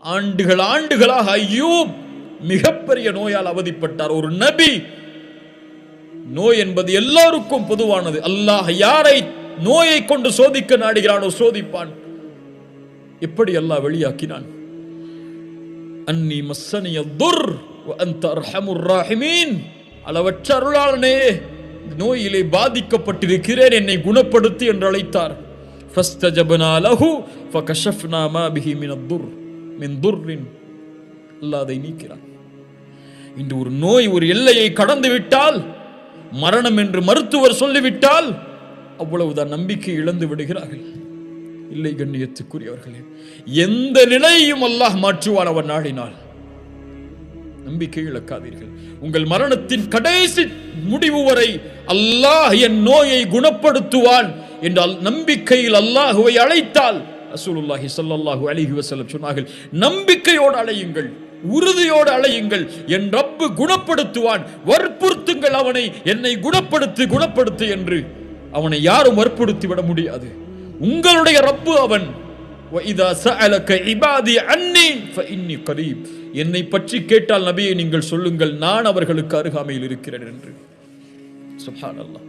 ஆண்டுகளாக அய்யூப் மிகப்பெரிய நோயால் அவதிப்பட்டார். ஒரு நபி. நோய் என்பது எல்லாருக்கும் பொதுவானது. அல்லாஹ் யாரை நோயை கொண்டு சோதிக்க நாடுகிறானோ சோதிப்பான். எப்படி அல்லாஹ் வெளியாக்கினான்? அன்னி மஸ்ஸனிய துர் வ அன்த அர்ஹமுர் ராஹிமீன். அளவற்ற அருளாளனே, நோயிலே பாதிக்கப்பட்டிருக்கிறேன், என்னை குணப்படுத்தி என்று அழைத்தார். ஃபஸ்தஜப்னா லஹு ஃபகஷஃப்னா மா பிஹி மின் துர்ரின். அல்லாஹ் அதை நீக்கிறான். இன்று ஒரு நோய் ஒரு எல்லையை கடந்து விட்டால், மரணம் என்று மருத்துவர் சொல்லிவிட்டால், அவ்வளவுதான், நம்பிக்கை இழந்து விடுகிறார்கள். இல்லை கண்ணியத்துக்குரியவர்களே, எந்த நிலையையும் அல்லாஹ் மாற்றுவான் அவன் நாடினால். நம்பிக்கை இழக்காதீர்கள். உங்கள் மரணத்தின் கடைசி முடிவு வரை அல்லாஹ் என் நோயை குணப்படுத்துவான் என்றால் நம்பிக்கையில் அல்லாஹுவை அழைத்தால், ரசூலுல்லாஹி ஸல்லல்லாஹு அலைஹி வஸல்லம் சொன்னார்கள், நம்பிக்கையோடு அழையுங்கள், உறுதியோடு அழையுங்கள், என் ரப்பு குணப்படுத்துவான். வற்புறுத்துங்கள் அவனை, என்னை குணப்படுத்து என்று. அவனை யாரும் வற்புறுத்தி விட முடியாது. உங்களுடைய ரப்பு அவன். وَإِذَا سَأَلَكَ عِبَادِي عَنِّي فَإِنِّي قَرِيبٌ. என்னை பற்றி கேட்டால் நபியே நீங்கள் சொல்லுங்கள், நான் அவர்களுக்கு அருகாமையில் இருக்கிறேன் என்று. சுப்ஹானல்லாஹ்.